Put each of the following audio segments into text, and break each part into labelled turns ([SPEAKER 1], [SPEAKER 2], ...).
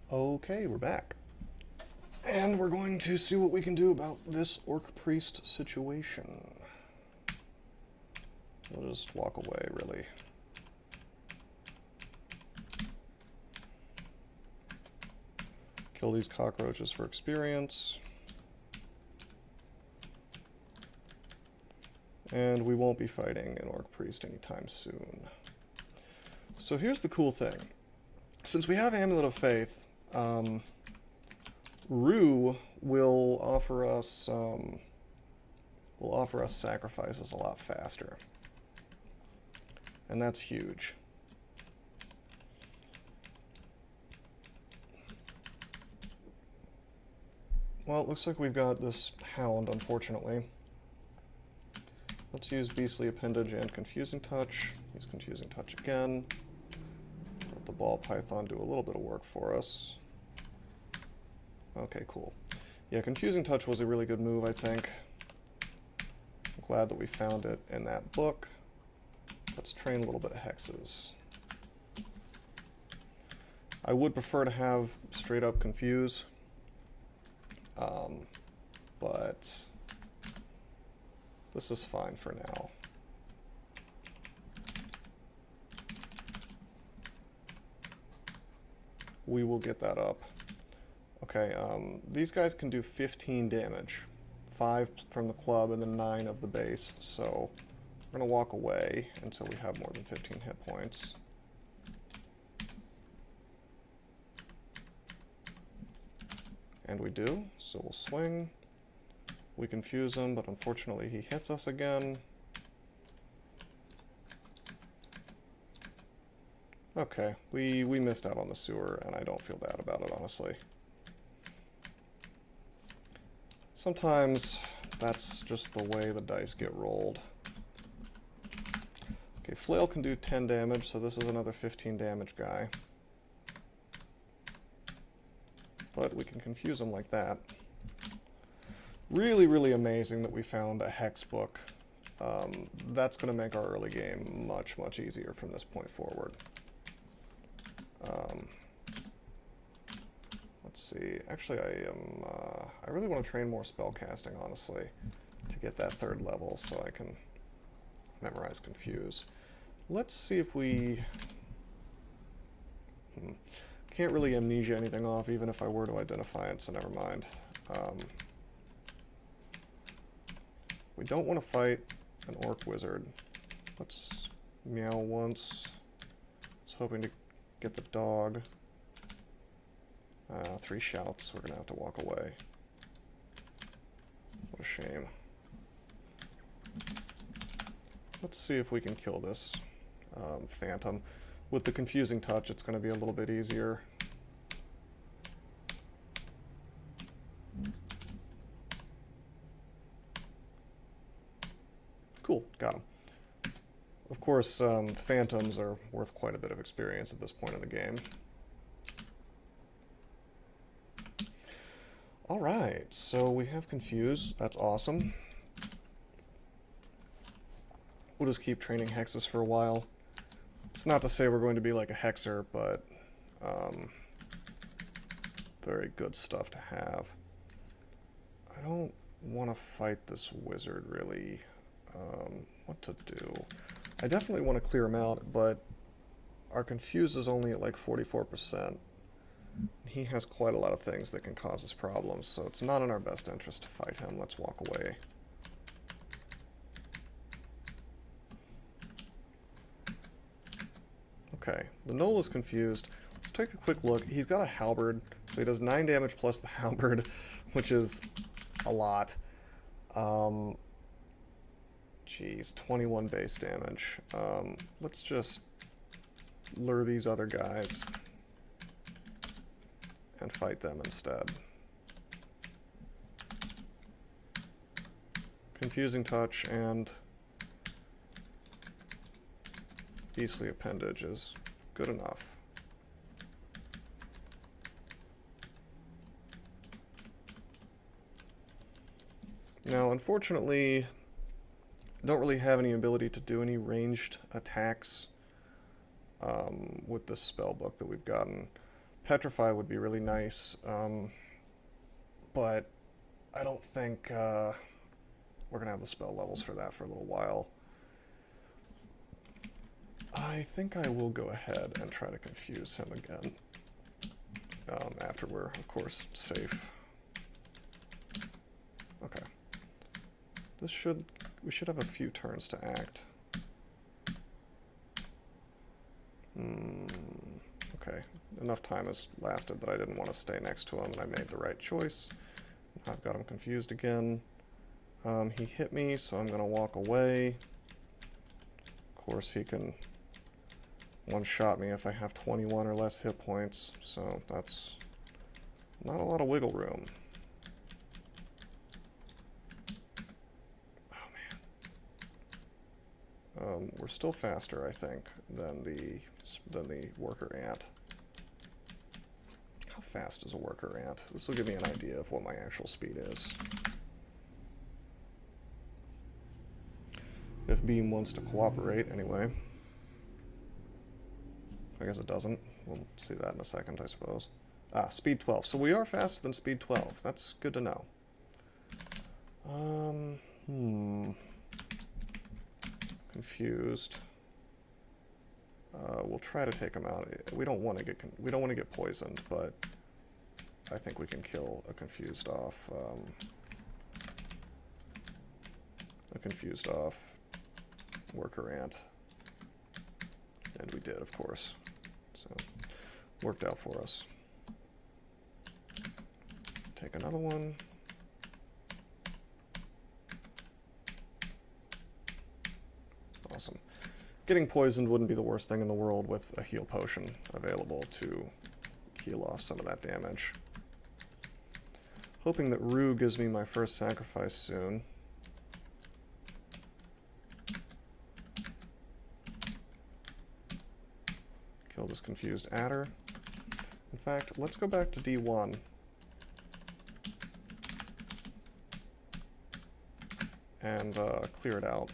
[SPEAKER 1] Okay, we're back. And we're going to see what we can do about this Orc Priest situation. We'll just walk away, really. Kill these cockroaches for experience. And we won't be fighting an Orc Priest anytime soon. So here's the cool thing. Since we have Amulet of Faith, Rue will offer us sacrifices a lot faster. And that's huge. Well, it looks like we've got this Hound, unfortunately. Let's use Beastly Appendage and Confusing Touch. Use Confusing Touch again. Let the Ball Python do a little bit of work for us. Okay, cool. Yeah, Confusing Touch was a really good move, I think. I'm glad that we found it in that book. Let's train a little bit of Hexes. I would prefer to have straight up Confuse. But this is fine for now. We will get that up. Okay, these guys can do 15 damage. 5 from the club and then 9 of the base, so we're going to walk away until we have more than 15 hit points. And we do, so we'll swing. We confuse him, but unfortunately he hits us again. Okay, we missed out on the sewer, and I don't feel bad about it, honestly. Sometimes that's just the way the dice get rolled. Okay, Flail can do 10 damage, so this is another 15 damage guy. But we can confuse him like that. Really, really amazing that we found a Hex book. That's going to make our early game much, much easier from this point forward. Let's see. Actually, I really want to train more spellcasting, honestly, to get that 3rd level so I can memorize Confuse. Let's see if we... Can't really amnesia anything off, even if I were to identify it, so never mind. We don't want to fight an Orc Wizard. Let's meow once. I was hoping to get the dog. 3 shouts, we're going to have to walk away. What a shame. Let's see if we can kill this Phantom. With the Confusing Touch, it's going to be a little bit easier. Cool, got him. Of course, Phantoms are worth quite a bit of experience at this point in the game. Alright, so we have Confuse. That's awesome. We'll just keep training Hexes for a while. It's not to say we're going to be like a Hexer, but very good stuff to have. I don't want to fight this wizard, really. What to do? I definitely want to clear him out, but our Confuse is only at like 44%. He has quite a lot of things that can cause us problems, so it's not in our best interest to fight him. Let's walk away. Okay, the Knoll is confused. Let's take a quick look. He's got a halberd, so he does 9 damage plus the halberd, which is a lot. Geez, 21 base damage. Let's just lure these other guys and fight them instead. Confusing Touch and Beastly Appendage is good enough. Now, unfortunately, I don't really have any ability to do any ranged attacks with this spell book that we've gotten. Petrify would be really nice, but I don't think we're going to have the spell levels for that for a little while. I think I will go ahead and try to confuse him again, after we're, of course, safe. Okay. We should have a few turns to act. Okay, enough time has lasted that I didn't want to stay next to him, and I made the right choice. I've got him confused again. He hit me, so I'm going to walk away. Of course, he can one-shot me if I have 21 or less hit points, so that's not a lot of wiggle room. We're still faster, I think, than the worker ant. How fast is a worker ant? This will give me an idea of what my actual speed is. If Beam wants to cooperate, anyway. I guess it doesn't. We'll see that in a second, I suppose. Ah, speed 12. So we are faster than speed 12. That's good to know. Confused. We'll try to take him out. We don't want to get poisoned, but I think we can kill a confused off. Worker ant, and we did, of course. So worked out for us. Take another one. Awesome. Getting poisoned wouldn't be the worst thing in the world with a heal potion available to heal off some of that damage. Hoping that Rue gives me my first sacrifice soon. Kill this confused adder. In fact, let's go back to D1. And clear it out.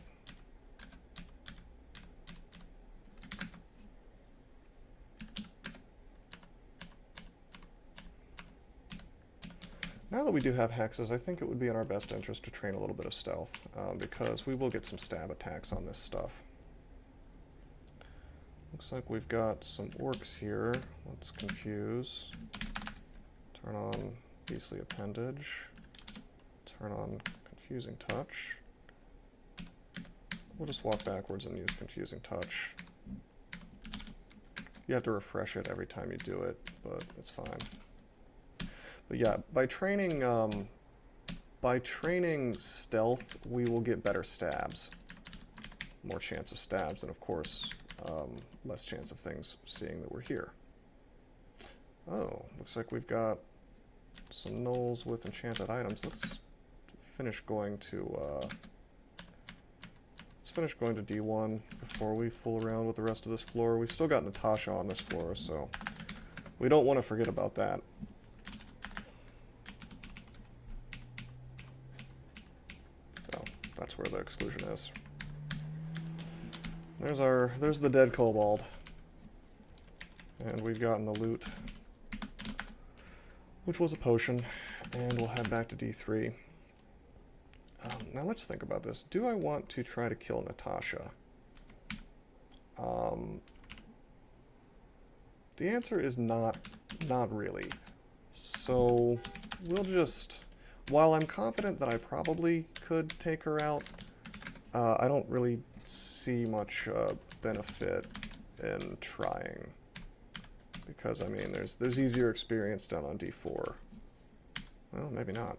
[SPEAKER 1] Now that we do have hexes, I think it would be in our best interest to train a little bit of stealth, because we will get some stab attacks on this stuff. Looks like we've got some orcs here. Let's confuse. Turn on beastly appendage. Turn on confusing touch. We'll just walk backwards and use confusing touch. You have to refresh it every time you do it, but it's fine. But yeah, by training stealth, we will get better stabs. More chance of stabs, and of course, less chance of things seeing that we're here. Oh, looks like we've got some gnolls with enchanted items. Let's finish going to D1 before we fool around with the rest of this floor. We've still got Natasha on this floor, so we don't want to forget about that. Oh, that's where the exclusion is. There's the dead kobold. And we've gotten the loot, which was a potion, and we'll head back to D3. Now let's think about this. Do I want to try to kill Natasha? The answer is not really. So we'll just, while I'm confident that I probably could take her out, I don't really see much benefit in trying, because I mean there's easier experience done on D4. Well, maybe not.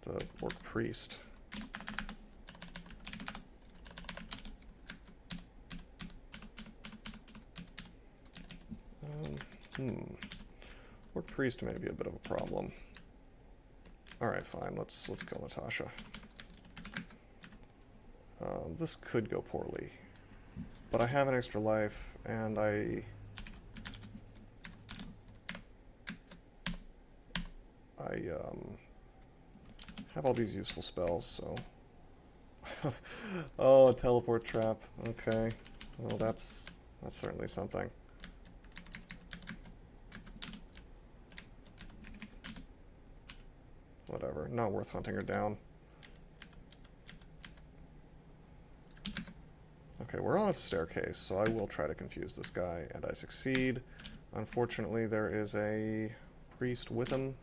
[SPEAKER 1] The orc priest. Orc priest may be a bit of a problem. All right, fine. Let's kill Natasha. This could go poorly, but I have an extra life, and I have all these useful spells, so... Oh, a teleport trap. Okay. Well, that's certainly something. Whatever, not worth hunting her down. Okay, we're on a staircase, so I will try to confuse this guy, and I succeed. Unfortunately, there is a priest with him.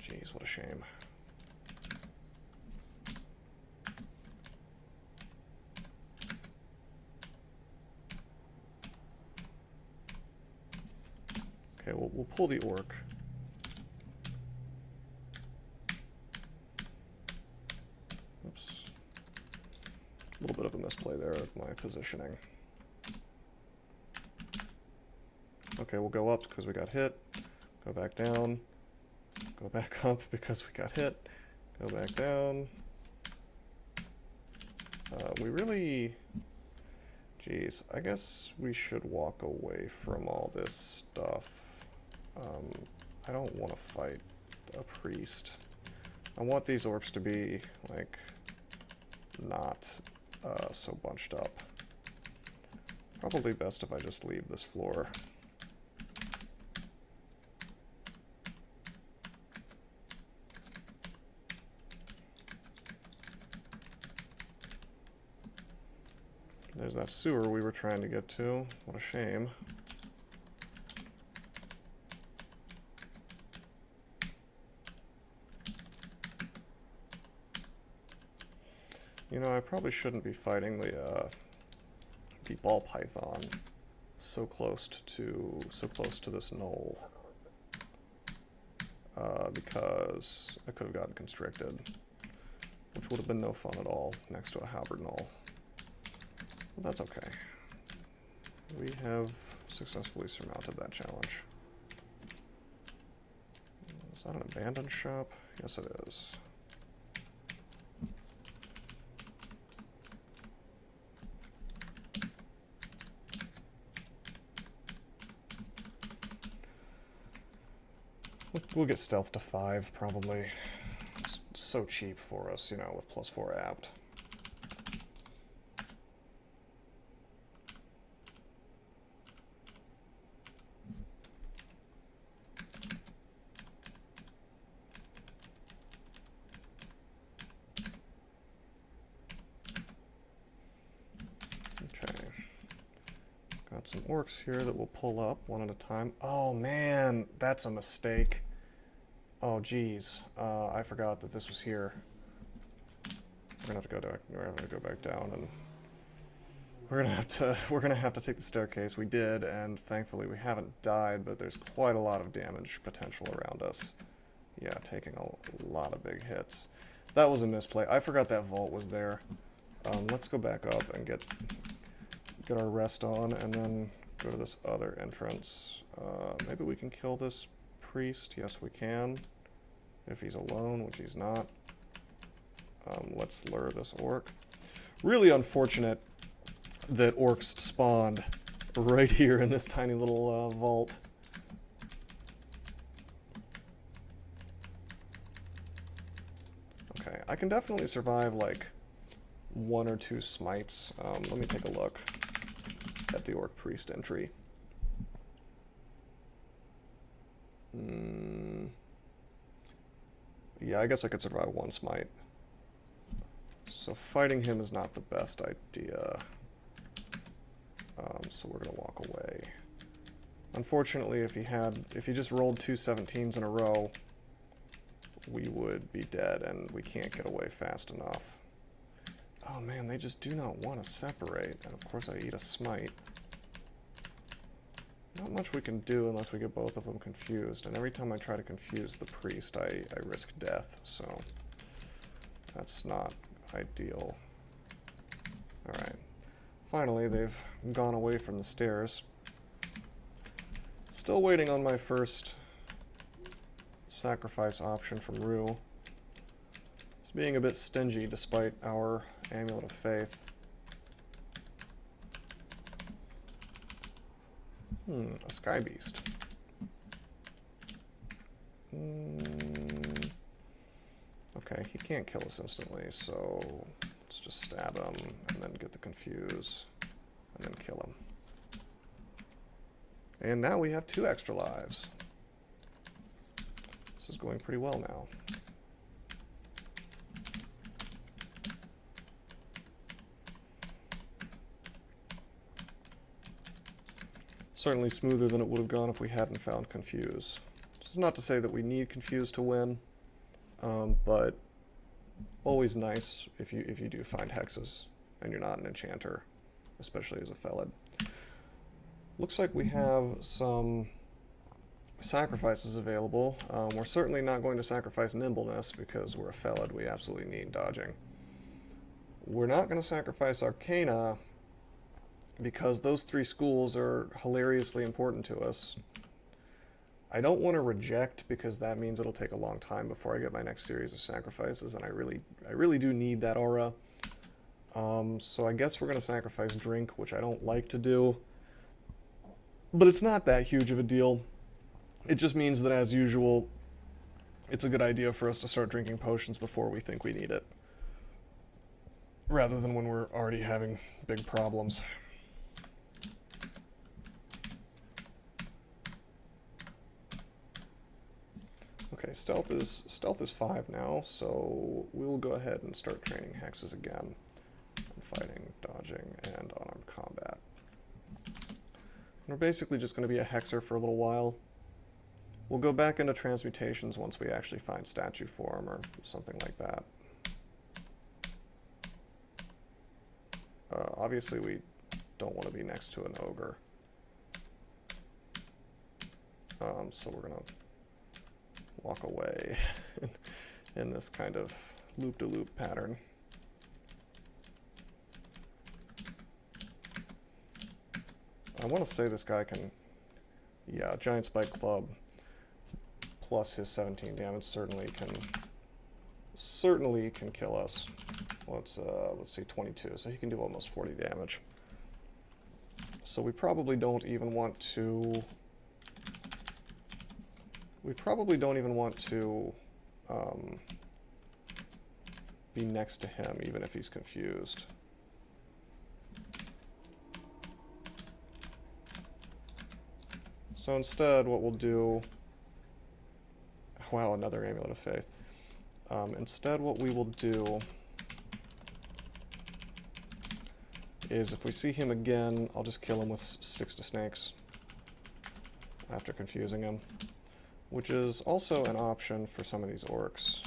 [SPEAKER 1] Jeez, what a shame. Okay, we'll pull the orc. Oops. A little bit of a misplay there with my positioning. Okay, we'll go up because we got hit. Go back down. Go back up because we got hit. Go back down. We really... Jeez, I guess we should walk away from all this stuff. I don't want to fight a priest. I want these orcs to be, like, not so bunched up. Probably best if I just leave this floor. There's that sewer we were trying to get to. What a shame. You know, I probably shouldn't be fighting the ball python so close to this knoll, because I could have gotten constricted, which would have been no fun at all next to a halberd knoll. But that's okay. We have successfully surmounted that challenge. Is that an abandoned shop? Yes, it is. We'll get stealth to 5, probably. It's so cheap for us, you know, with +4 apt. Okay. Got some orcs here that we'll pull up one at a time. Oh man, that's a mistake. Oh geez, I forgot that this was here. We're gonna have to go back down, and we're gonna have to take the staircase. We did, and thankfully we haven't died, but there's quite a lot of damage potential around us. Yeah, taking a lot of big hits. That was a misplay. I forgot that vault was there. Let's go back up and get our rest on, and then go to this other entrance. Maybe we can kill this priest. Yes, we can. If he's alone, which he's not. Let's lure this orc. Really unfortunate that orcs spawned right here in this tiny little vault. Okay, I can definitely survive like 1 or 2 smites. Let me take a look at the orc priest entry. Yeah, I guess I could survive 1 smite. So fighting him is not the best idea. So we're gonna walk away. Unfortunately, if he just rolled 2 17s in a row, we would be dead, and we can't get away fast enough. Oh man, they just do not want to separate, and of course I eat a smite. Not much we can do unless we get both of them confused, and every time I try to confuse the priest, I risk death, so that's not ideal. Alright. Finally, they've gone away from the stairs. Still waiting on my first sacrifice option from Rue. He's being a bit stingy despite our Amulet of Faith. A Sky Beast. Okay, he can't kill us instantly, so let's just stab him and then get the confuse and then kill him. And now we have 2 extra lives. This is going pretty well now. Certainly smoother than it would have gone if we hadn't found Confuse. This is not to say that we need Confuse to win, but always nice if you do find Hexes and you're not an enchanter, especially as a Felid. Looks like we have some sacrifices available. We're certainly not going to sacrifice Nimbleness because we're a Felid. We absolutely need dodging. We're not going to sacrifice Arcana because those 3 schools are hilariously important to us. I don't want to reject because that means it'll take a long time before I get my next series of sacrifices, and I really do need that aura. So I guess we're going to sacrifice Drink, which I don't like to do. But it's not that huge of a deal. It just means that, as usual, it's a good idea for us to start drinking potions before we think we need it, rather than when we're already having big problems. Okay, stealth is 5 now, so we'll go ahead and start training Hexes again. And fighting, dodging, and unarmed combat. We're basically just going to be a Hexer for a little while. We'll go back into transmutations once we actually find statue form or something like that. Obviously we don't want to be next to an ogre. So we're going to walk away in this kind of loop-de-loop pattern. I want to say this guy can, yeah, Giant Spike Club plus his 17 damage certainly can kill us. Let's see, 22, so he can do almost 40 damage. So we probably don't even want to. Be next to him, even if he's confused. So instead, what we'll do... Wow, another Amulet of Faith. Instead, what we will do is, if we see him again, I'll just kill him with Sticks to Snakes after confusing him, which is also an option for some of these orcs.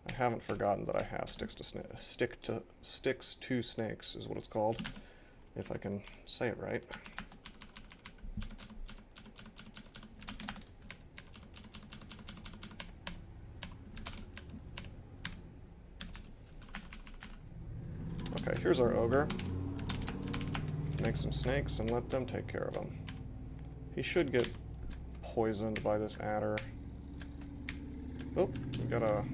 [SPEAKER 1] I haven't forgotten that I have Sticks to Snakes is what it's called, if I can say it right. Okay, here's our ogre. Make some snakes and let them take care of him. He should get poisoned by this adder. Oh, we got a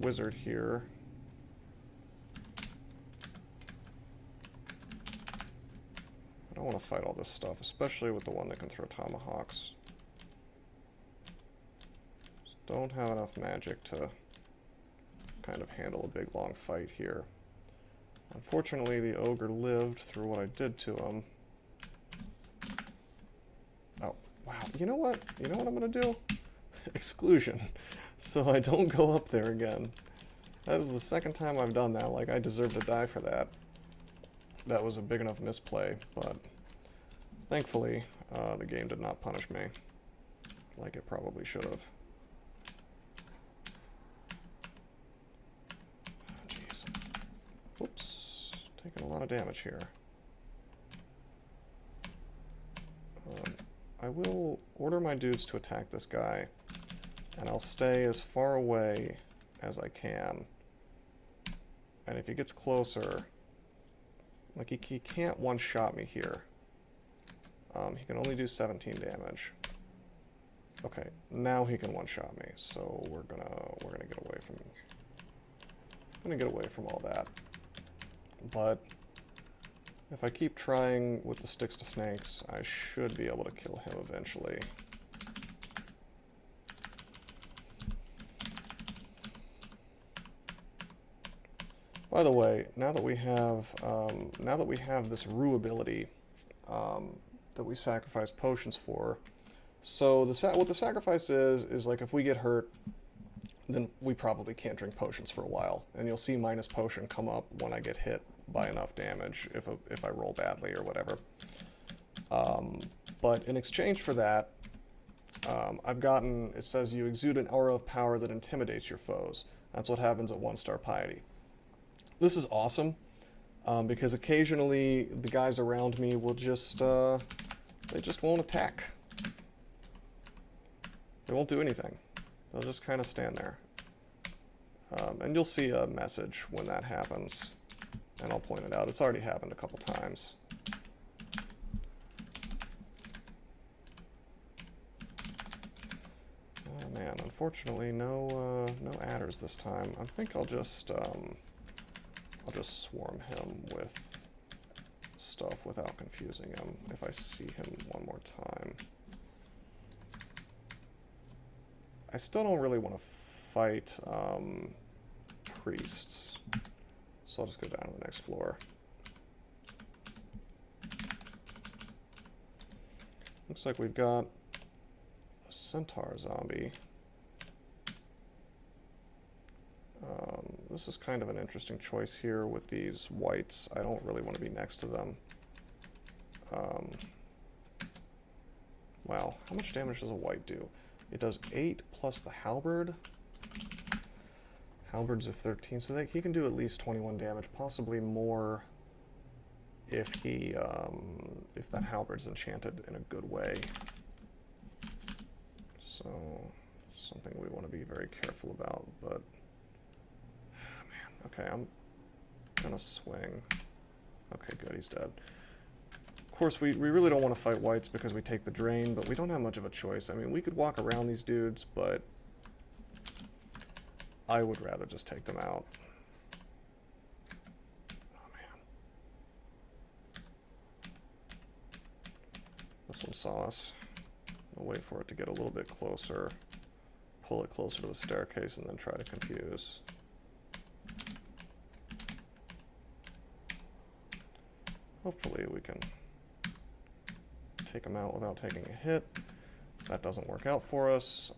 [SPEAKER 1] wizard here. I don't want to fight all this stuff, especially with the one that can throw tomahawks. Just don't have enough magic to kind of handle a big long fight here. Unfortunately, the ogre lived through what I did to him. Oh, wow. You know what? You know what I'm going to do? Exclusion. So I don't go up there again. That is the second time I've done that. Like, I deserve to die for that. That was a big enough misplay, but thankfully, the game did not punish me like it probably should have. Jeez. Oops. Taking a lot of damage here. I will order my dudes to attack this guy, and I'll stay as far away as I can. And if he gets closer, like he can't one-shot me here. He can only do 17 damage. Okay, now he can one-shot me, so we're gonna get away from. I'm gonna get away from all that. But if I keep trying with the Sticks to Snakes, I should be able to kill him eventually. By the way, now that we have this Rue ability, that we sacrifice potions for. So what the sacrifice is like if we get hurt, then we probably can't drink potions for a while. And you'll see minus potion come up when I get hit by enough damage if I roll badly or whatever. But in exchange for that, I've gotten, it says you exude an aura of power that intimidates your foes. That's what happens at 1-star piety. This is awesome, because occasionally the guys around me will just, they just won't attack. They won't do anything. They'll just kind of stand there. And you'll see a message when that happens, and I'll point it out. It's already happened a couple times. Oh man, unfortunately no adders this time. I think I'll just swarm him with stuff without confusing him if I see him one more time. I still don't really want to fight priests, so I'll just go down to the next floor. Looks like we've got a centaur zombie. This is kind of an interesting choice here with these whites. I don't really want to be next to them. Wow, how much damage does a white do? It does 8 plus the halberd. Halberds are 13, so he can do at least 21 damage, possibly more if he if that halberd's enchanted in a good way. So something we want to be very careful about. But man, okay, I'm gonna swing. Okay, good, he's dead. Of course, we really don't want to fight whites because we take the drain, but we don't have much of a choice. I mean, we could walk around these dudes, but I would rather just take them out. Oh, man. This one saw us. We'll wait for it to get a little bit closer, pull it closer to the staircase, and then try to confuse. Hopefully we can take him out without taking a hit. That doesn't work out for us.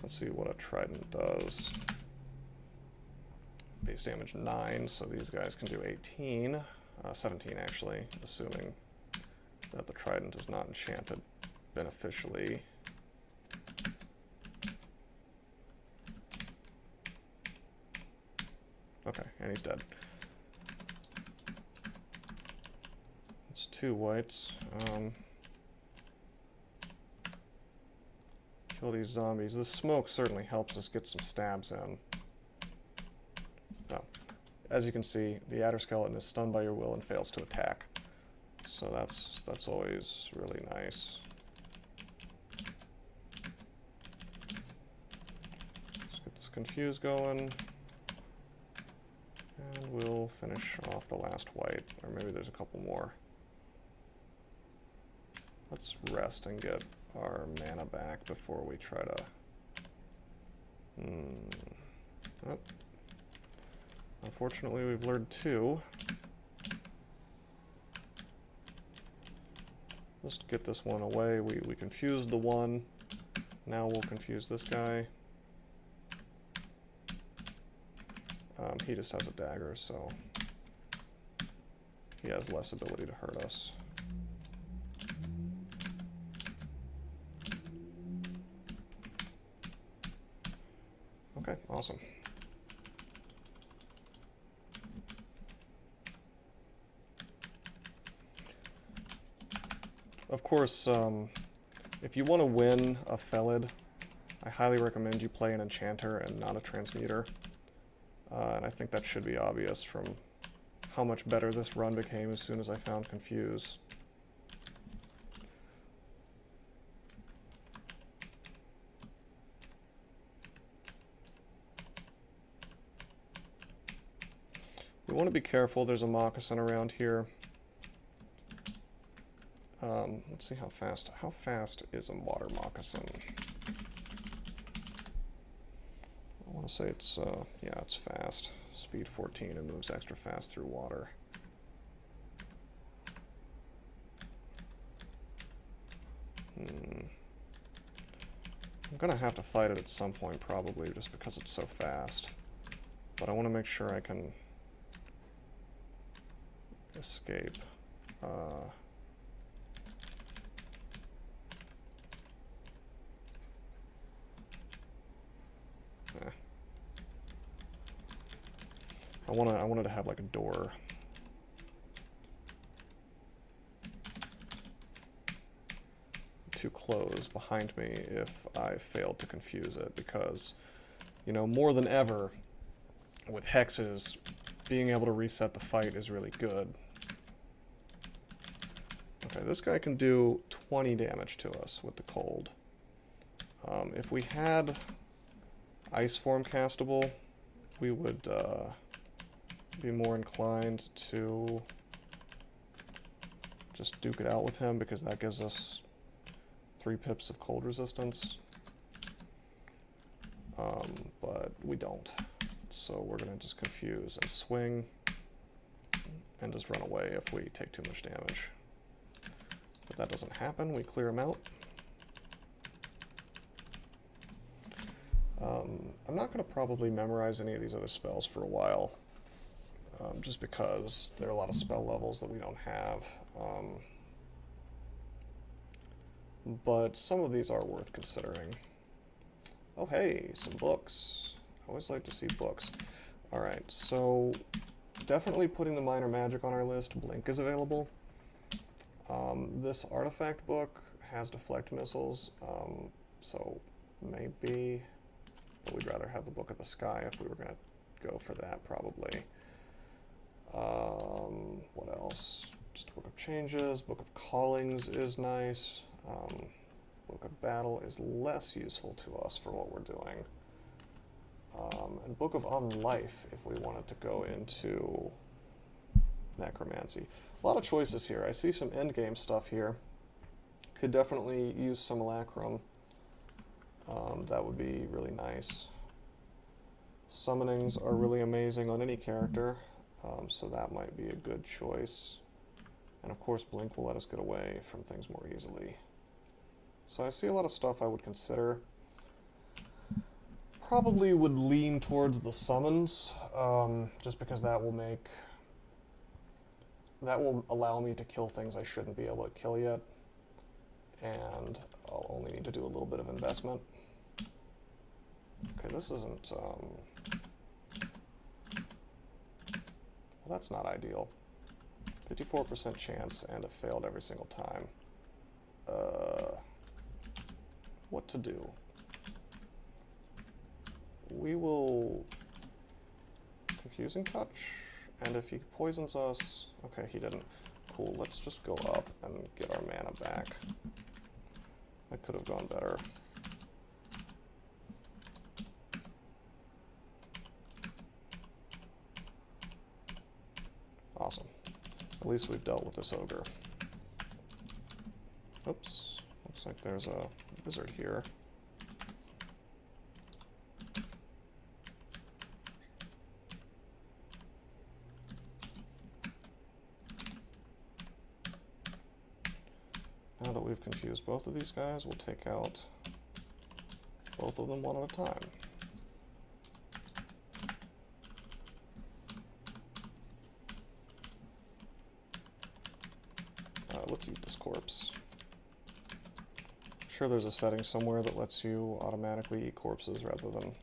[SPEAKER 1] Let's see what a trident does. Base damage 9, so these guys can do 18. 17 actually, assuming that the trident is not enchanted beneficially. Okay, and he's dead. It's 2 whites. Kill these zombies. The smoke certainly helps us get some stabs in. Oh. As you can see, the adder skeleton is stunned by your will and fails to attack. So that's always really nice. Let's get this confuse going. And we'll finish off the last white. Or maybe there's a couple more. Let's rest and get our mana back before we try to... Oh. Unfortunately, we've lured 2. Let's get this one away. We confused the one. Now we'll confuse this guy. He just has a dagger, so he has less ability to hurt us. Okay, awesome. Of course, if you want to win a Felid, I highly recommend you play an Enchanter and not a Transmuter. And I think that should be obvious from how much better this run became as soon as I found Confuse. We want to be careful. There's a moccasin around here. Let's see how fast is a water moccasin? I want to say it's, yeah, it's fast. Speed 14 and moves extra fast through water. I'm gonna have to fight it at some point probably just because it's so fast. But I want to make sure I can escape. I wanted to have like a door. To close behind me if I failed to confuse it, because, you know, more than ever with hexes, being able to reset the fight is really good. Okay, this guy can do 20 damage to us with the cold. If we had ice form castable, we would be more inclined to just duke it out with him, because that gives us 3 pips of cold resistance. But we don't. So we're going to just confuse and swing and just run away if we take too much damage. If that doesn't happen, we clear him out. I'm not going to probably memorize any of these other spells for a while, just because there are a lot of spell levels that we don't have. But some of these are worth considering. Oh hey, some books. I always like to see books. Alright, so definitely putting the minor magic on our list. Blink is available. This artifact book has deflect missiles, so maybe, but we'd rather have the Book of the Sky if we were going to go for that, probably. What else? Just Book of Changes. Book of Callings is nice. Book of Battle is less useful to us for what we're doing. And Book of Unlife if we wanted to go into necromancy. A lot of choices here. I see some endgame stuff here. Could definitely use some Lacrum. That would be really nice. Summonings are really amazing on any character, so that might be a good choice. And of course Blink will let us get away from things more easily. So I see a lot of stuff I would consider. Probably would lean towards the summons, just because that will allow me to kill things I shouldn't be able to kill yet, and I'll only need to do a little bit of investment. Okay, this isn't, well, that's not ideal. 54% chance, and it failed every single time. What to do? We will Confusing Touch, and if he poisons us, okay, he didn't. Cool, let's just go up and get our mana back. That could have gone better. Awesome. At least we've dealt with this ogre. Oops, looks like there's a wizard here. Now that we've confused both of these guys, we'll take out both of them one at a time. Let's eat this corpse. I'm sure there's a setting somewhere that lets you automatically eat corpses rather than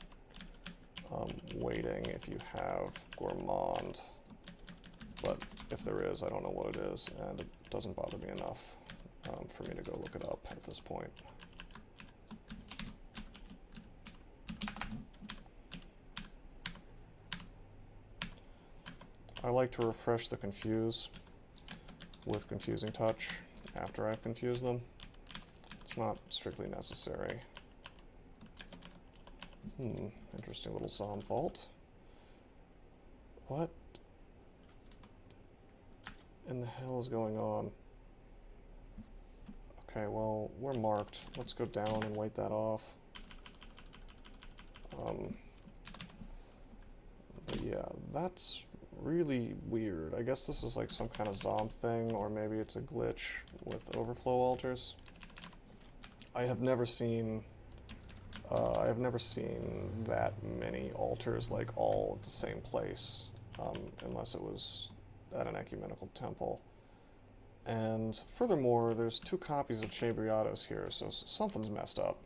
[SPEAKER 1] waiting if you have Gourmand. But if there is, I don't know what it is, and it doesn't bother me enough for me to go look it up at this point. I like to refresh the confuse with Confusing Touch after I've confused them. It's not strictly necessary. Interesting little Psalm Vault. What in the hell is going on? Okay, well, we're marked. Let's go down and wait that off. But yeah, that's really weird. I guess this is like some kind of zomb thing, or maybe it's a glitch with overflow altars. I have never seen I have never seen that many altars, like, all at the same place, unless it was at an ecumenical temple. And furthermore, there's 2 copies of Chabriatos here, so something's messed up.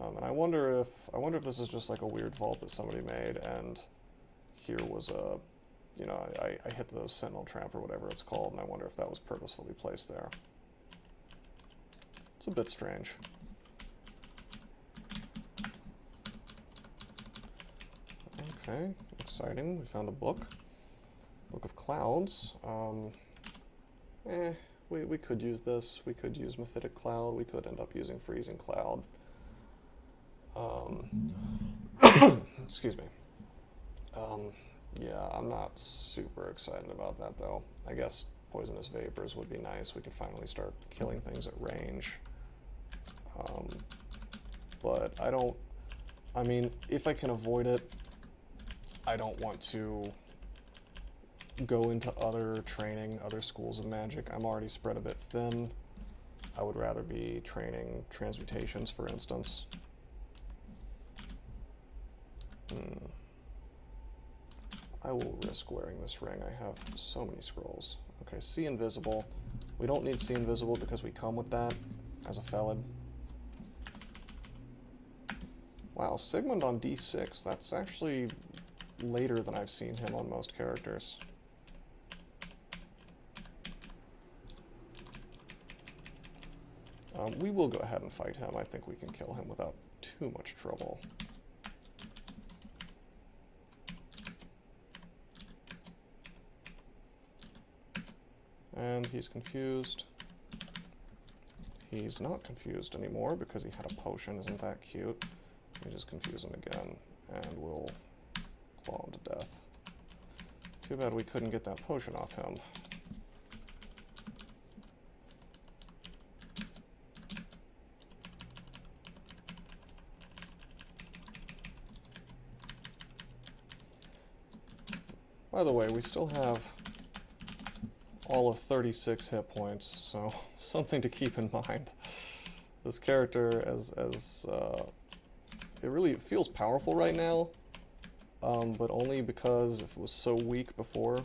[SPEAKER 1] And I wonder if this is just like a weird vault that somebody made, and here was a, you know, I hit the Sentinel Trap or whatever it's called, and I wonder if that was purposefully placed there. It's a bit strange. Okay, exciting. We found a book. Book of Clouds. We could use this. We could use Mephitic Cloud. We could end up using Freezing Cloud. Excuse me. Yeah, I'm not super excited about that, though. I guess Poisonous Vapors would be nice. We could finally start killing things at range. But I mean, if I can avoid it, I don't want to go into other training, other schools of magic. I'm already spread a bit thin. I would rather be training transmutations, for instance. I will risk wearing this ring. I have so many scrolls. Okay, See Invisible. We don't need See Invisible because we come with that as a Felid. Wow, Sigmund on D6. That's actually later than I've seen him on most characters. We will go ahead and fight him. I think we can kill him without too much trouble. And he's confused. He's not confused anymore because he had a potion. Isn't that cute? Let me just confuse him again, and we'll claw him to death. Too bad we couldn't get that potion off him. By the way, we still have all of 36 hit points, so something to keep in mind. This character, it really feels powerful right now, but only because it was so weak before.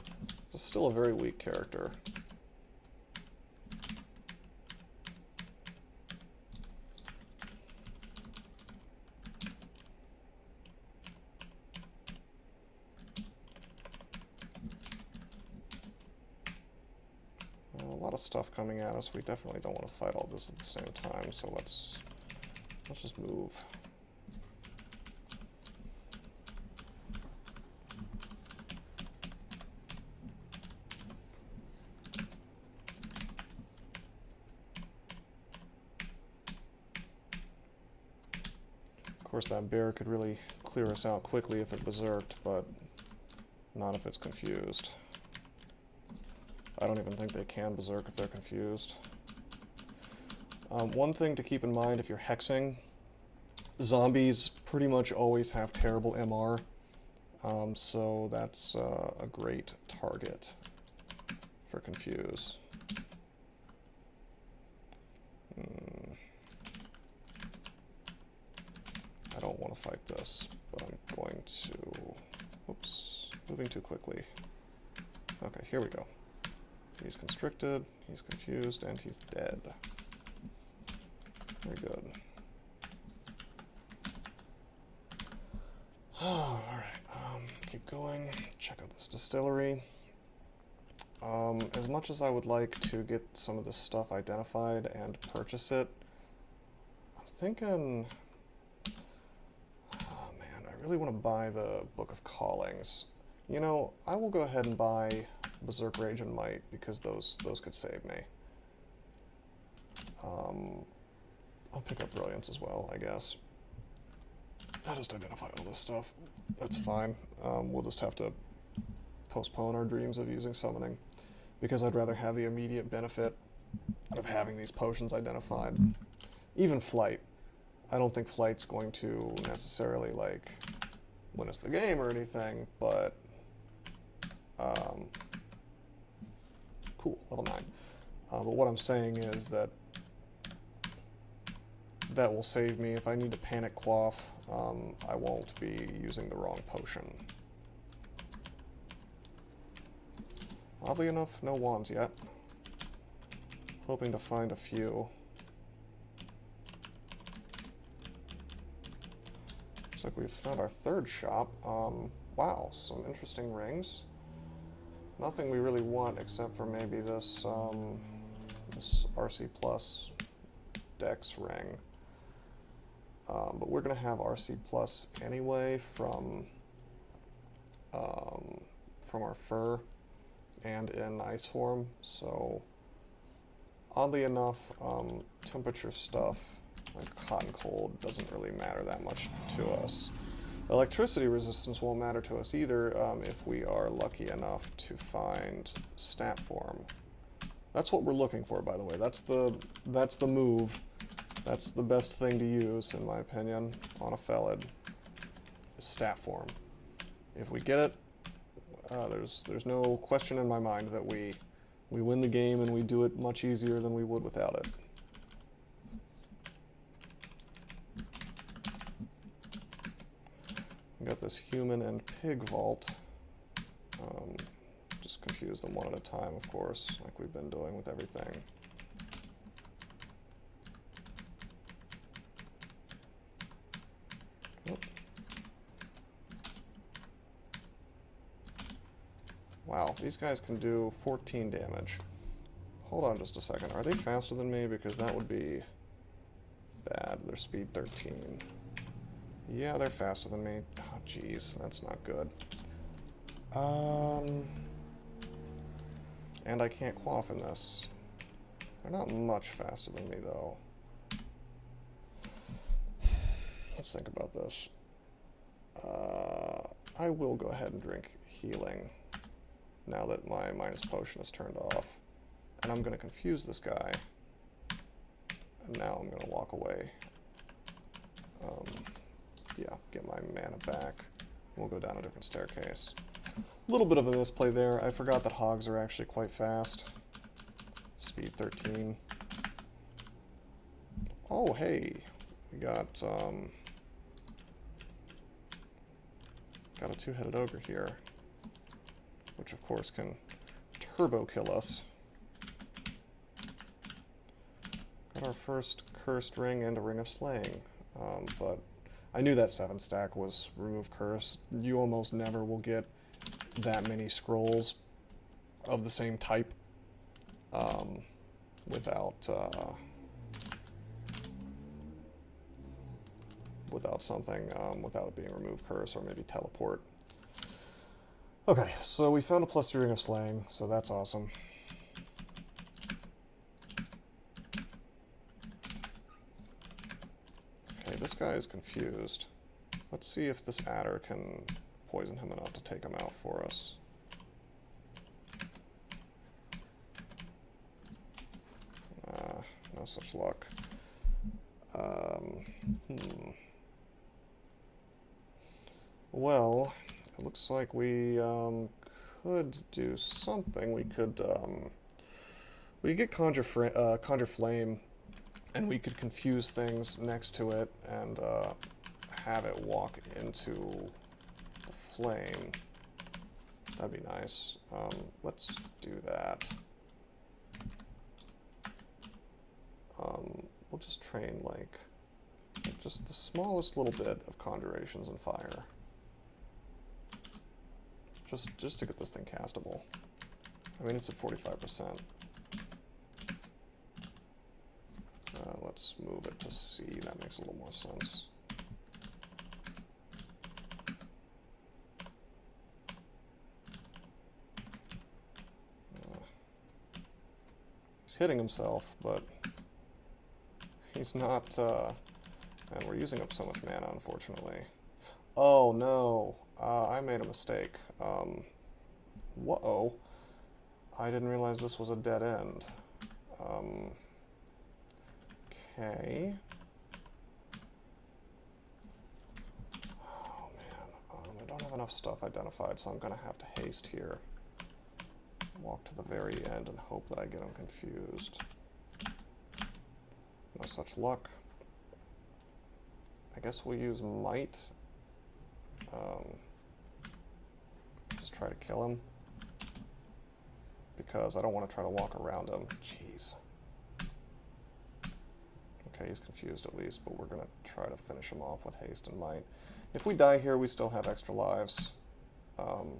[SPEAKER 1] It's still a very weak character. A lot of stuff coming at us. We definitely don't want to fight all this at the same time, so let's just move. Of course, that bear could really clear us out quickly if it berserked, but not if it's confused. I don't even think they can berserk if they're confused. One thing to keep in mind if you're hexing, zombies pretty much always have terrible MR, so that's a great target for confuse. I don't want to fight this, but I'm going to... Oops, moving too quickly. Okay, here we go. He's constricted, he's confused, and he's dead. Very good. Alright, keep going. Check out this distillery. As much as I would like to get some of this stuff identified and purchase it, I'm thinking... Oh man, I really want to buy the Book of Callings. You know, I will go ahead and buy Berserk Rage and Might, because those could save me. I'll pick up Brilliance as well, I guess. I'll just identify all this stuff. That's fine. We'll just have to postpone our dreams of using summoning, because I'd rather have the immediate benefit of having these potions identified. Even Flight. I don't think Flight's going to necessarily, like, win us the game or anything, but... Cool, level 9. But what I'm saying is that that will save me. If I need to panic quaff, I won't be using the wrong potion. Oddly enough, no wands yet. Hoping to find a few. Looks like we've found our third shop. Wow, some interesting rings. Nothing we really want except for maybe this, this RC Plus Dex ring. But we're going to have RC Plus anyway from our fur and in ice form. So oddly enough, temperature stuff like hot and cold doesn't really matter that much to us. Electricity resistance won't matter to us either if we are lucky enough to find stat form. That's what we're looking for, by the way. That's the move. That's the best thing to use, in my opinion, on a Felid, is stat form. If we get it, there's no question in my mind that we win the game and we do it much easier than we would without it. We got this human and pig vault. Just confuse them one at a time, of course, like we've been doing with everything. Wow, these guys can do 14 damage. Hold on just a second. Are they faster than me? Because that would be bad. Their speed 13. Yeah, they're faster than me. Oh, jeez, that's not good. And I can't quaff in this. They're not much faster than me, though. Let's think about this. I will go ahead and drink healing now that my minus potion is turned off. And I'm going to confuse this guy. And now I'm going to walk away. Yeah, get my mana back. We'll go down a different staircase. A little bit of a misplay there. I forgot that hogs are actually quite fast. Speed 13. Oh, hey. We got a two-headed ogre here, which of course can turbo kill us. Got our first cursed ring and a ring of slaying, but I knew that 7 stack was remove curse. You almost never will get that many scrolls of the same type without something, without it being remove curse or maybe teleport. Okay, so we found a +3 ring of slaying, so that's awesome. Okay, this guy is confused. Let's see if this adder can poison him enough to take him out for us. No such luck. Well, it looks like we could do something. We could get conjure flame, and we could confuse things next to it and have it walk into the flame. That'd be nice. Let's do that. We'll just train like just the smallest little bit of conjurations and fire. Just to get this thing castable. I mean, it's at 45%. Let's move it to C. That makes a little more sense. He's hitting himself, but he's not, and we're using up so much mana, unfortunately. Oh, no. I made a mistake. Whoa. I didn't realize this was a dead end. Okay. Oh, man. I don't have enough stuff identified, so I'm going to have to haste here. Walk to the very end and hope that I get them confused. No such luck. I guess we'll use Might. Just try to kill him. Because I don't want to try to walk around him. Jeez. Okay, he's confused at least, but we're going to try to finish him off with Haste and Might. If we die here, we still have extra lives. Oh,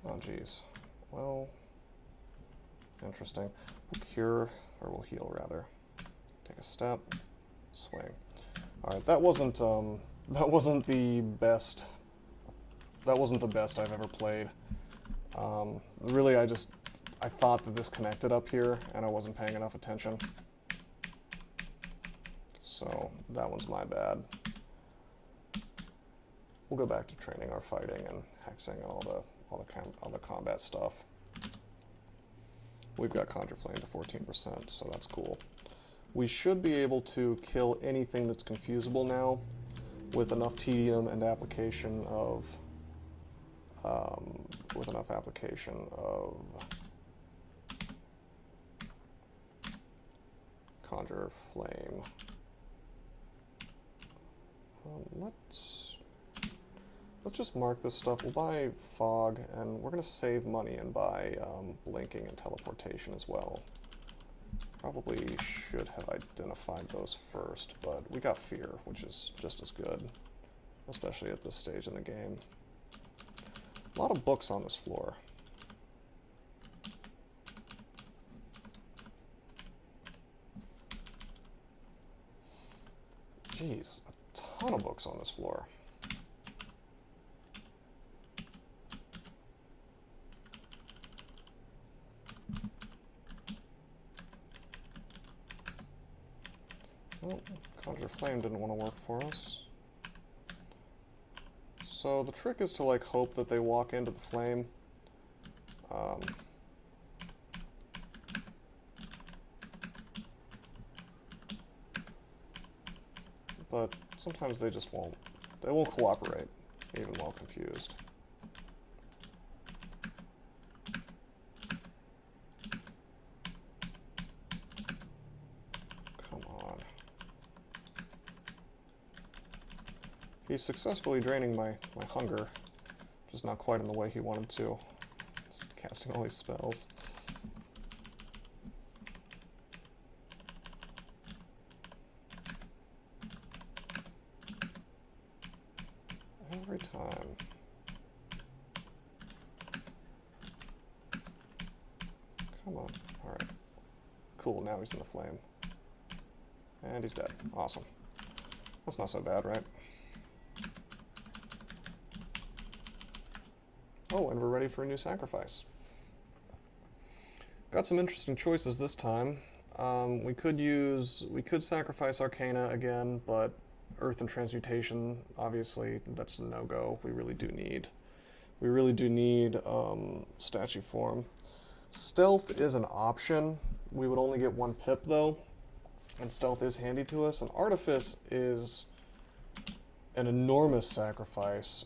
[SPEAKER 1] jeez. Well, interesting. We'll cure, or we'll heal, rather. Take a step. Swing. Alright, that wasn't the best. That wasn't the best I've ever played. Really, I thought that this connected up here, and I wasn't paying enough attention. So, that one's my bad. We'll go back to training our fighting and hexing and all the combat stuff. We've got Conjure Flame to 14%, so that's cool. We should be able to kill anything that's confusable now with enough tedium and application of Conjure Flame. Let's just mark this stuff. We'll buy Fog, and we're going to save money and buy Blinking and Teleportation as well. Probably should have identified those first, but we got Fear, which is just as good, especially at this stage in the game. A lot of books on this floor. Jeez, a ton of books on this floor. Well, Conjure Flame didn't want to work for us. So the trick is to like hope that they walk into the flame. But sometimes they just won't. They won't cooperate, even while confused. Come on. He's successfully draining my hunger, just not quite in the way he wanted to. Just casting all these spells. Every time. Come on. Alright. Cool, now he's in the flame. And he's dead. Awesome. That's not so bad, right? Oh, and we're ready for a new sacrifice. Got some interesting choices this time. We could sacrifice Arcana again, but Earth and Transmutation, obviously, that's a no-go. We really do need statue form. Stealth is an option. We would only get 1 pip though, and stealth is handy to us. And Artifice is an enormous sacrifice,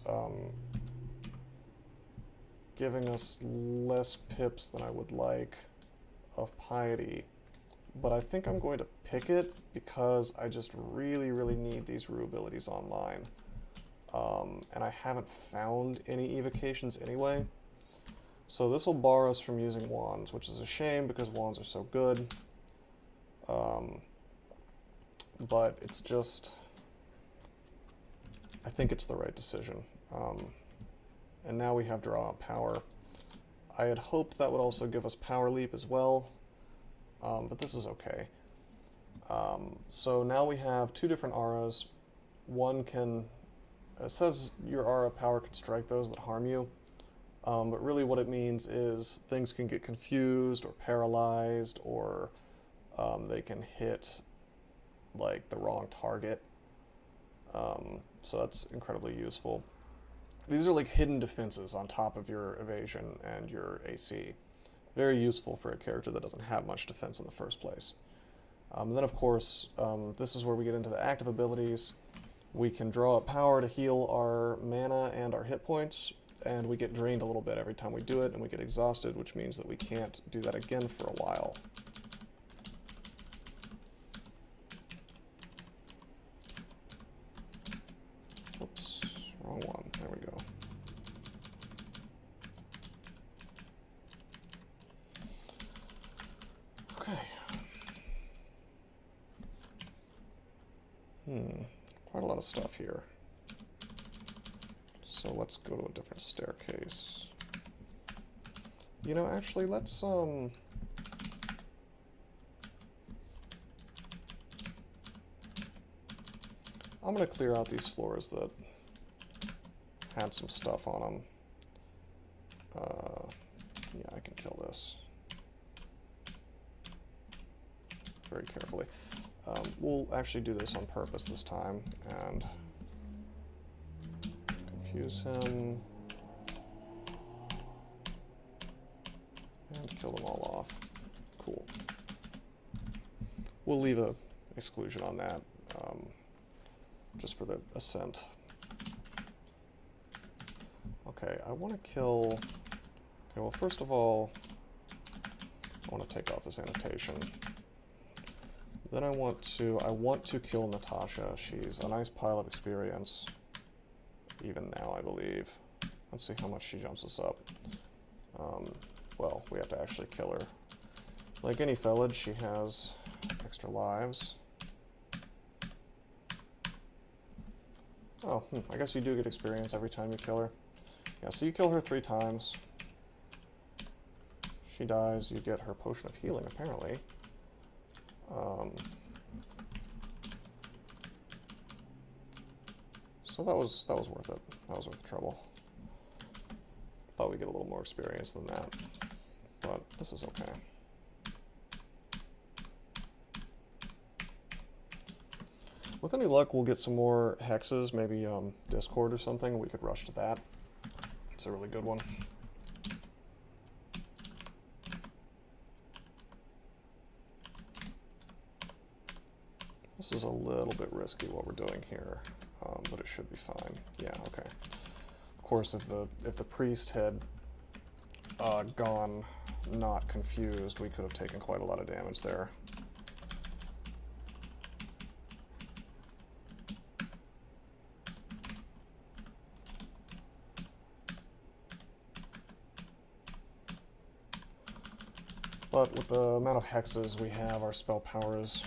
[SPEAKER 1] giving us less pips than I would like of Piety. But I think I'm going to pick it because I just really, really need these Rue abilities online. And I haven't found any evocations anyway. So this will bar us from using wands, which is a shame because wands are so good. But it's just, I think it's the right decision. And now we have Draw Out Power. I had hoped that would also give us Power Leap as well. But this is okay. So now we have 2 different auras. One can, it says your aura power can strike those that harm you. But really what it means is things can get confused or paralyzed, or they can hit like the wrong target. So that's incredibly useful. These are like hidden defenses on top of your evasion and your AC. Very useful for a character that doesn't have much defense in the first place. And then of course, this is where we get into the active abilities. We can draw up power to heal our mana and our hit points, and we get drained a little bit every time we do it, and we get exhausted, which means that we can't do that again for a while. quite a lot of stuff here. So let's go to a different staircase. You know, actually, let's, I'm gonna clear out these floors that had some stuff on them. Yeah, I can kill this very carefully. We'll actually do this on purpose this time and confuse him and kill them all off. Cool. We'll leave a exclusion on that just for the ascent. Okay, I want to kill... Okay, well, first of all, I want to take off this annotation. Then I want to kill Natasha. She's a nice pile of experience, even now, I believe. Let's see how much she jumps us up. Well, we have to actually kill her. Like any Felid, she has extra lives. Oh, I guess you do get experience every time you kill her. Yeah, so you kill her 3 times. She dies, you get her potion of healing, apparently. So that was worth it. That was worth the trouble. Thought we'd get a little more experience than that, but this is okay. With any luck, we'll get some more hexes, maybe Discord or something. We could rush to that. It's a really good one. This is a little bit risky what we're doing here, but it should be fine. Yeah, okay. Of course, if the priest had gone not confused, we could have taken quite a lot of damage there. But with the amount of hexes we have, our spell power is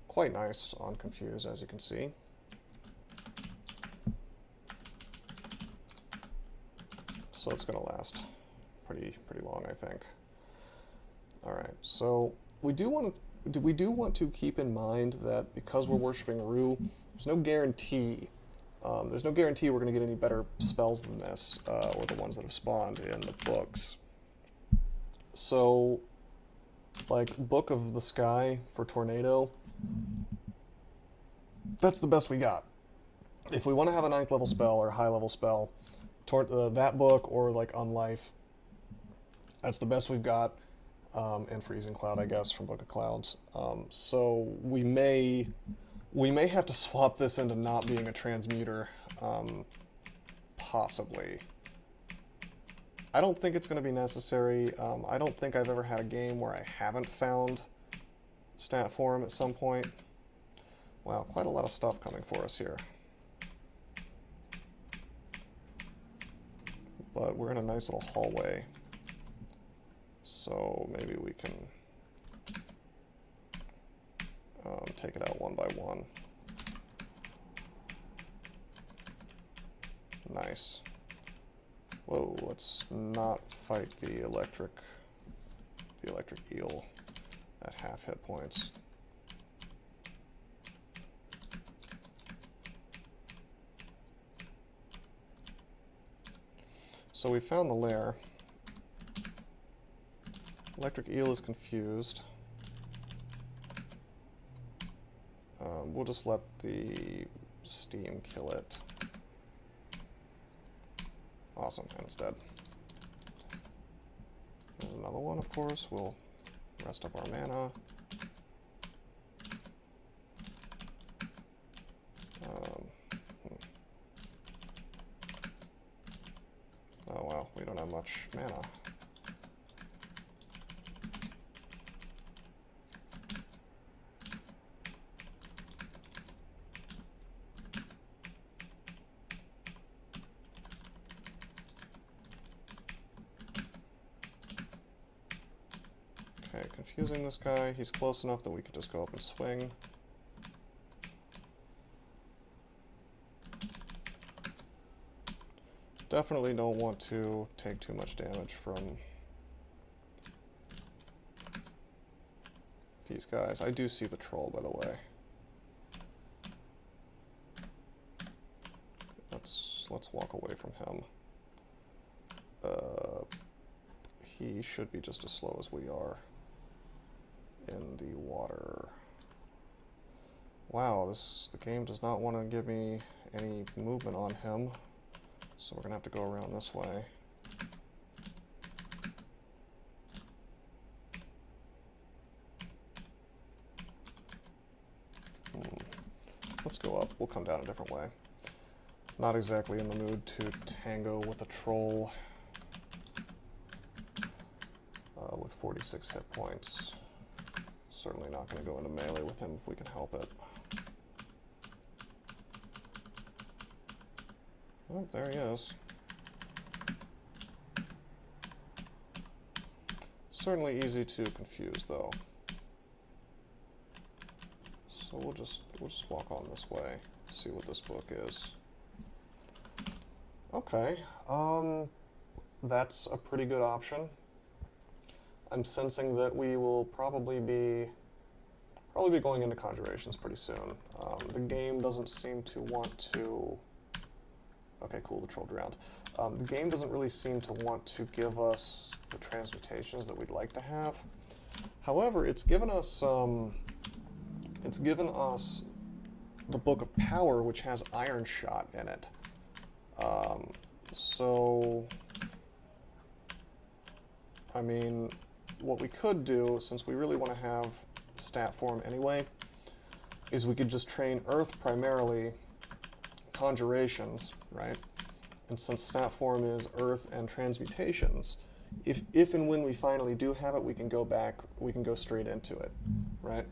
[SPEAKER 1] quite nice on Confuse, as you can see. So it's going to last pretty long, I think. All right, so we do want to keep in mind that because we're worshiping Rue, there's no guarantee. There's no guarantee we're going to get any better spells than this, or the ones that have spawned in the books. So, like Book of the Sky for Tornado, that's the best we got. If we want to have a 9th level spell or a high level spell, that book or like Unlife, that's the best we've got. And Freezing Cloud, I guess, from Book of Clouds. So we may have to swap this into not being a transmuter, possibly. I don't think it's going to be necessary. I don't think I've ever had a game where I haven't found stat form at some point. Wow, quite a lot of stuff coming for us here. But we're in a nice little hallway. So maybe we can take it out one by one. Nice. Whoa, let's not fight the electric eel at half hit points. So we found the lair. Electric eel is confused. We'll just let the steam kill it. Awesome, and it's dead. There's another one, of course. We'll rest up our mana. Oh well, we don't have much mana. Okay, confusing this guy. He's close enough that we could just go up and swing. Definitely don't want to take too much damage from these guys. I do see the troll, by the way. Let's walk away from him. He should be just as slow as we are in the water. Wow, the game does not want to give me any movement on him, so we're gonna have to go around this way. Let's go up. We'll come down a different way. Not exactly in the mood to tango with a troll with 46 hit points. Certainly not going to go into melee with him if we can help it. Oh, there he is. Certainly easy to confuse, though. So we'll just walk on this way, see what this book is. Okay, that's a pretty good option. I'm sensing that we will probably be going into conjurations pretty soon. The game doesn't seem to want to... Okay, cool, the troll drowned. The game doesn't really seem to want to give us the transmutations that we'd like to have. However, it's given us the Book of Power, which has Iron Shot in it. So, I mean, what we could do, since we really want to have stat form anyway, is we could just train Earth primarily, conjurations, right? And since stat form is Earth and transmutations, if and when we finally do have it, we can go back, we can go straight into it, right?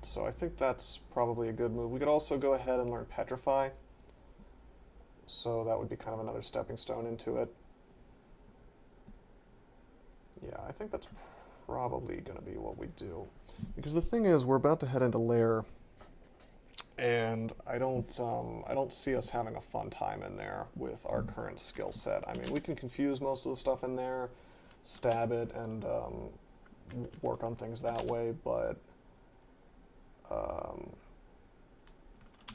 [SPEAKER 1] So I think that's probably a good move. We could also go ahead and learn Petrify. So that would be kind of another stepping stone into it. Yeah, I think that's probably going to be what we do. Because the thing is, we're about to head into Lair, and I don't see us having a fun time in there with our current skill set. I mean, we can confuse most of the stuff in there, stab it, and work on things that way, but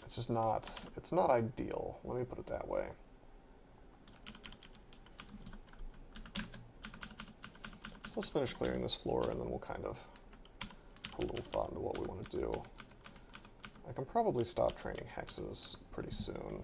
[SPEAKER 1] it's just not, it's not ideal. Let me put it that way. So let's finish clearing this floor, and then we'll kind of put a little thought into what we want to do. I can probably stop training hexes pretty soon.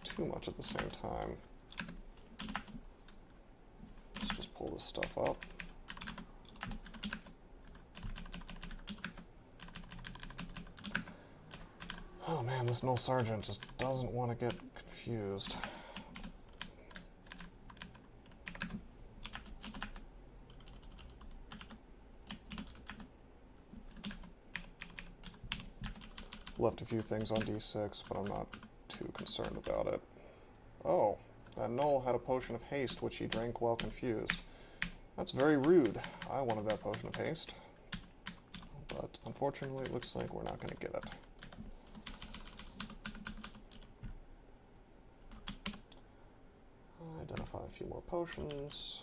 [SPEAKER 1] Too much at the same time. Let's just pull this stuff up. Oh man, this null sergeant just doesn't want to get confused. Left a few things on D6, but I'm not too concerned about it. Oh, that null had a potion of haste, which he drank while confused. That's very rude. I wanted that potion of haste. But unfortunately, it looks like we're not going to get it. Identify a few more potions.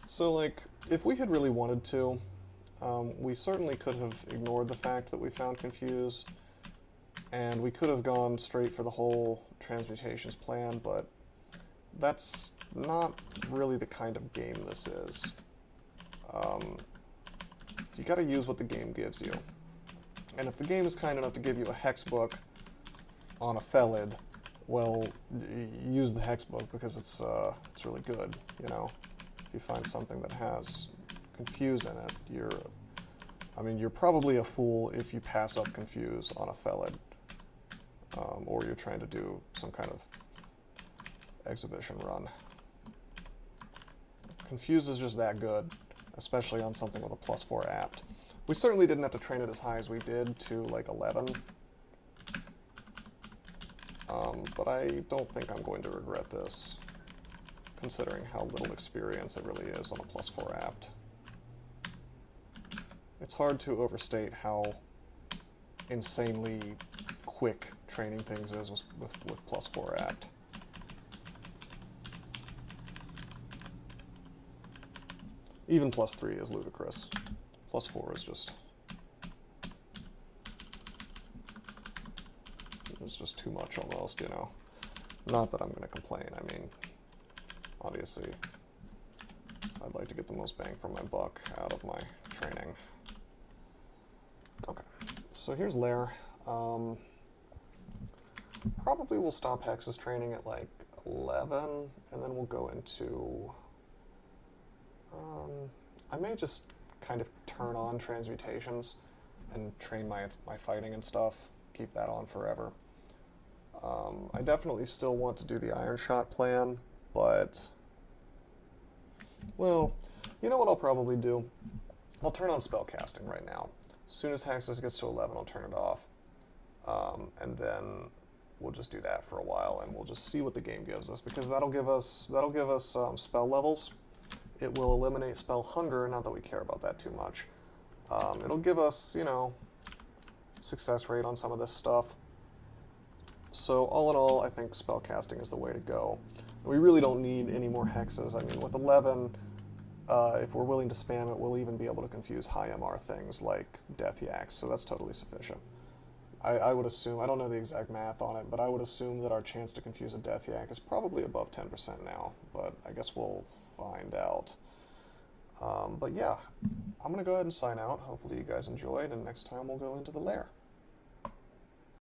[SPEAKER 1] So, like, if we had really wanted to, we certainly could have ignored the fact that we found Confuse, and we could have gone straight for the whole transmutations plan, but that's not really the kind of game this is. You gotta use what the game gives you. And if the game is kind enough to give you a hex book on a Felid, well, use the hex book because it's really good, you know? If you find something that has Confuse in it, you're probably a fool if you pass up Confuse on a Felid, or you're trying to do some kind of exhibition run. Confuse is just that good. especially on something with a +4 apt. We certainly didn't have to train it as high as we did to like 11, but I don't think I'm going to regret this, considering how little experience it really is on a +4 apt. It's hard to overstate how insanely quick training things is with +4 apt. Even +3 is ludicrous. +4 is just... it's just too much almost, you know. Not that I'm going to complain. I mean, obviously, I'd like to get the most bang for my buck out of my training. Okay, so here's Lair. Probably we'll stop Hexes training at like 11, and then we'll go into... I may just kind of turn on transmutations and train my fighting and stuff, keep that on forever. I definitely still want to do the Iron Shot plan, but, well, you know what I'll probably do? I'll turn on spellcasting right now. As soon as Hexes gets to 11, I'll turn it off, and then we'll just do that for a while, and we'll just see what the game gives us, because that'll give us spell levels. It will eliminate spell hunger, not that we care about that too much. It'll give us, you know, success rate on some of this stuff. So all in all, I think spellcasting is the way to go. We really don't need any more Hexes. I mean, with 11, if we're willing to spam it, we'll even be able to confuse high MR things like Death Yaks, so that's totally sufficient. I would assume, I don't know the exact math on it, but I would assume that our chance to confuse a Death Yak is probably above 10% now, but I guess we'll find out. But yeah, I'm going to go ahead and sign out. Hopefully you guys enjoyed, and next time we'll go into the lair.